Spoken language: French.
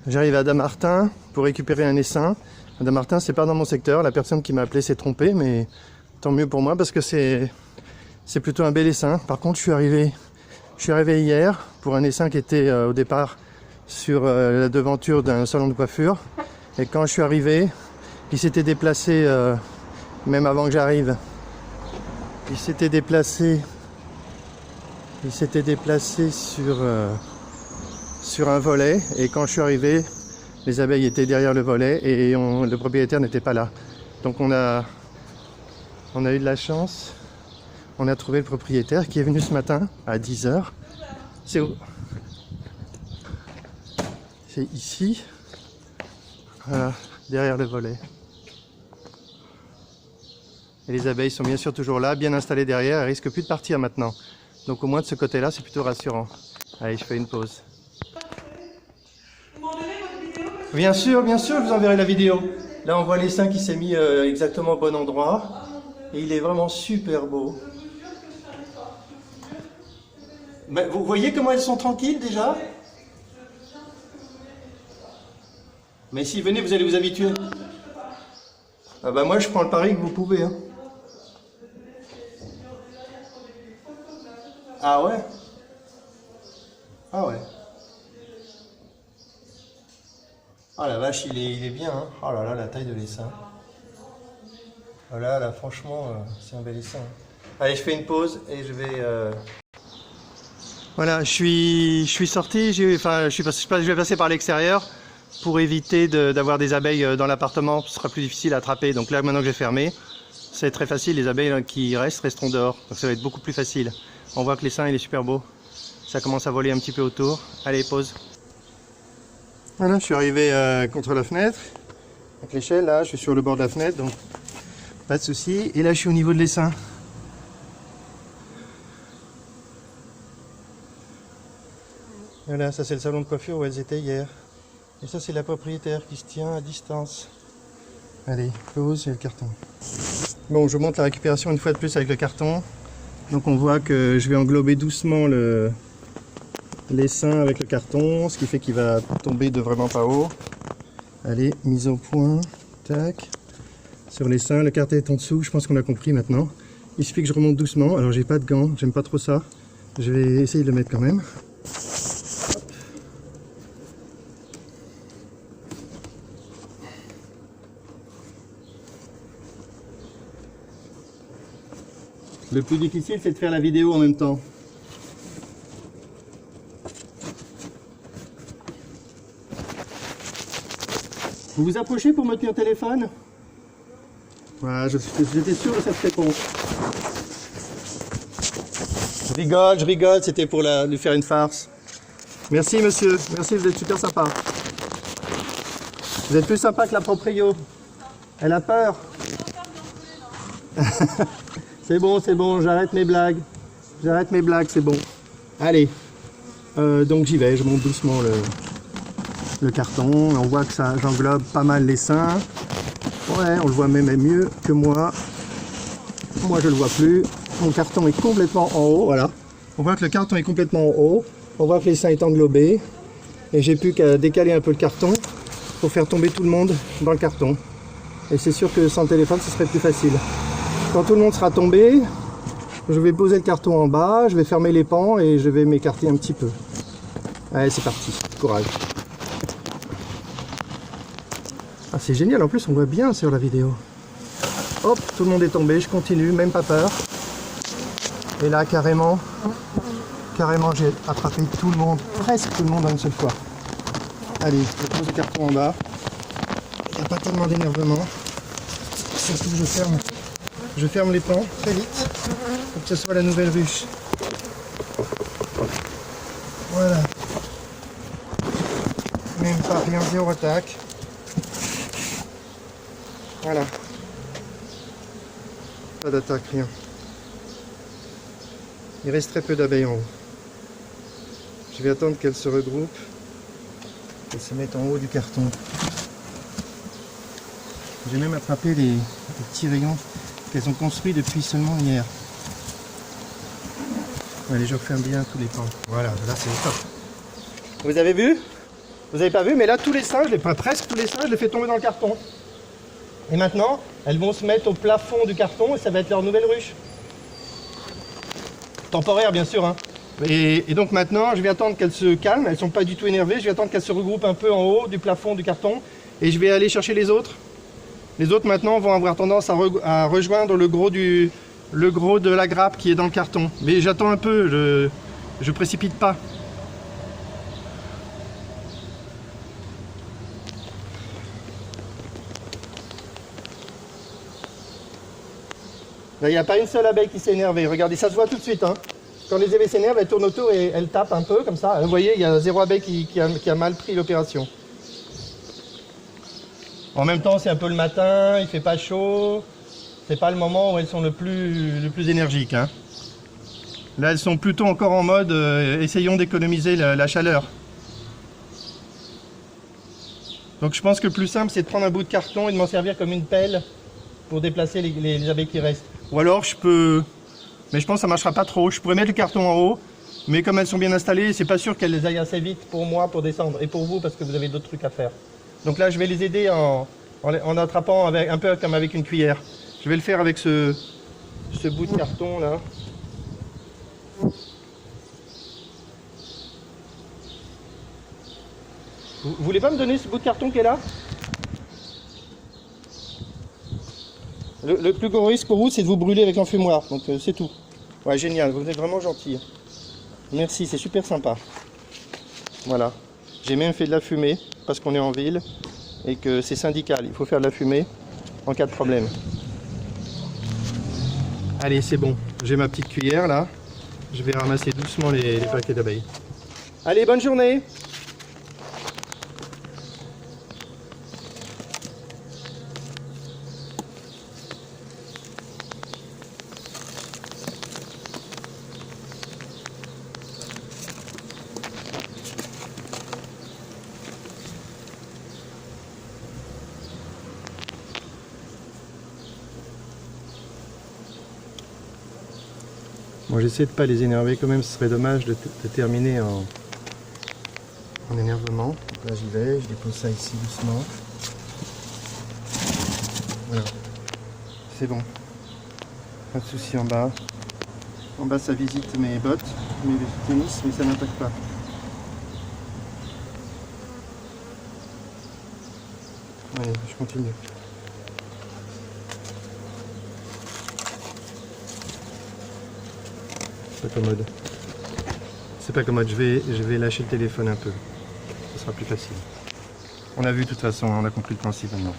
J'arrive à Dammartin pour récupérer un essaim. Dammartin, c'est pas dans mon secteur. La personne qui m'a appelé s'est trompée, mais tant mieux pour moi parce que c'est plutôt un bel essaim. Par contre, je suis arrivé hier pour un essaim qui était au départ sur la devanture d'un salon de coiffure. Et quand je suis arrivé, il s'était déplacé, même avant que j'arrive, il s'était déplacé sur un volet. Et quand je suis arrivé, les abeilles étaient derrière le volet et le propriétaire n'était pas là. Donc on a eu de la chance. On a trouvé le propriétaire qui est venu ce matin à 10 h. C'est où? C'est ici. Voilà, derrière le volet. Et les abeilles sont bien sûr toujours là, bien installées derrière. Elles risquent plus de partir maintenant. Donc au moins de ce côté-là, c'est plutôt rassurant. Allez, je fais une pause. Bien sûr, je vous enverrai la vidéo. Là, on voit l'essaim qui s'est mis exactement au bon endroit. Et il est vraiment super beau. Mais vous voyez comment elles sont tranquilles déjà? Mais si, venez, vous allez vous habituer. Ah bah moi, je prends le pari que vous pouvez. Hein. Ah ouais? Ah ouais. Ah la vache, il est bien. Hein. Oh là là, la taille de l'essaim. Oh là, franchement, c'est un bel essaim. Allez, je fais une pause et je vais... Voilà, je suis sorti, je vais passer par l'extérieur pour éviter d'avoir des abeilles dans l'appartement. Ce sera plus difficile à attraper. Donc là, maintenant que j'ai fermé, c'est très facile. Les abeilles qui resteront dehors. Donc ça va être beaucoup plus facile. On voit que l'essaim, il est super beau. Ça commence à voler un petit peu autour. Allez, pause. Voilà, je suis arrivé contre la fenêtre. Avec l'échelle, là, je suis sur le bord de la fenêtre, donc pas de souci. Et là, je suis au niveau de l'essaim. Voilà, ça c'est le salon de coiffure où elles étaient hier. Et ça c'est la propriétaire qui se tient à distance. Allez, pause et le carton. Bon, je monte la récupération une fois de plus avec le carton. Donc on voit que je vais englober doucement l'essaim avec le carton, ce qui fait qu'il va tomber de vraiment pas haut. Allez, mise au point, tac. Sur l'essaim, le carton est en dessous, je pense qu'on a compris maintenant. Il suffit que je remonte doucement. Alors j'ai pas de gants, j'aime pas trop ça. Je vais essayer de le mettre quand même. Le plus difficile, c'est de faire la vidéo en même temps. Vous vous approchez pour me tenir au téléphone? Voilà, j'étais sûr de cette réponse. Je rigole, c'était pour lui faire une farce. Merci monsieur, merci, vous êtes super sympa. Vous êtes plus sympa que la proprio. Elle a peur. C'est bon, j'arrête mes blagues. C'est bon. Allez, donc j'y vais, je monte doucement le carton. On voit que ça, j'englobe pas mal l'essaim. Ouais, on le voit même mieux que moi. Moi, je le vois plus. Mon carton est complètement en haut, voilà. On voit que le carton est complètement en haut. On voit que l'essaim est englobé. Et j'ai plus qu'à décaler un peu le carton pour faire tomber tout le monde dans le carton. Et c'est sûr que sans le téléphone, ce serait plus facile. Quand tout le monde sera tombé, je vais poser le carton en bas, je vais fermer les pans et je vais m'écarter un petit peu. Allez, c'est parti, courage. Ah, c'est génial, en plus on voit bien sur la vidéo. Hop, tout le monde est tombé, je continue, même pas peur. Et là, carrément, j'ai attrapé tout le monde, presque tout le monde en une seule fois. Allez, je pose le carton en bas. Il n'y a pas tellement d'énervement. Surtout, je ferme les pans très vite pour que ce soit la nouvelle ruche. Voilà. Même pas, rien, zéro attaque. Voilà. Pas d'attaque, rien. Il reste très peu d'abeilles en haut. Je vais attendre qu'elles se regroupent et se mettent en haut du carton. J'ai même attrapé les petits rayons qu'elles ont construits depuis seulement hier. Allez, je referme bien tous les pans. Voilà, là c'est top. Vous avez vu? Vous avez pas vu, mais là, tous les seins, presque tous les seins, je les fais tomber dans le carton. Et maintenant, elles vont se mettre au plafond du carton et ça va être leur nouvelle ruche. Temporaire, bien sûr, hein. Et donc maintenant, je vais attendre qu'elles se calment. Elles ne sont pas du tout énervées. Je vais attendre qu'elles se regroupent un peu en haut du plafond du carton. Et je vais aller chercher les autres. Les autres, maintenant, vont avoir tendance à rejoindre le gros de la grappe qui est dans le carton. Mais j'attends un peu, je précipite pas. Là, il n'y a pas une seule abeille qui s'est énervée. Regardez, ça se voit tout de suite, hein. Quand les abeilles s'énervent, elles tournent autour et elles tapent un peu comme ça. Vous voyez, il y a 0 abeille qui a mal pris l'opération. En même temps, c'est un peu le matin, il fait pas chaud. C'est pas le moment où elles sont le plus énergiques, hein. Là, elles sont plutôt encore en mode essayons d'économiser la chaleur. Donc je pense que le plus simple, c'est de prendre un bout de carton et de m'en servir comme une pelle pour déplacer les abeilles qui restent. Ou alors je peux... Mais je pense que ça ne marchera pas trop. Je pourrais mettre le carton en haut, mais comme elles sont bien installées, c'est pas sûr qu'elles aillent assez vite pour moi pour descendre. Et pour vous, parce que vous avez d'autres trucs à faire. Donc là, je vais les aider en attrapant un peu comme avec une cuillère. Je vais le faire avec ce bout de carton là. Vous voulez pas me donner ce bout de carton qui est là? Le plus gros risque pour vous, c'est de vous brûler avec l'enfumoir, donc c'est tout. Ouais, génial, vous êtes vraiment gentil. Merci, c'est super sympa. Voilà. J'ai même fait de la fumée, parce qu'on est en ville, et que c'est syndical, il faut faire de la fumée en cas de problème. Allez, c'est bon, j'ai ma petite cuillère là. Je vais ramasser doucement les paquets d'abeilles. Allez, bonne journée! Bon, j'essaie de ne pas les énerver quand même, ce serait dommage de terminer en énervement. Donc là j'y vais, je dépose ça ici doucement. Voilà, c'est bon. Pas de souci en bas. En bas ça visite mes bottes, mes tennis, mais ça n'attaque pas. Allez, je continue. C'est pas commode. C'est pas commode, je vais lâcher le téléphone un peu. Ce sera plus facile. On a vu de toute façon, on a compris le principe maintenant.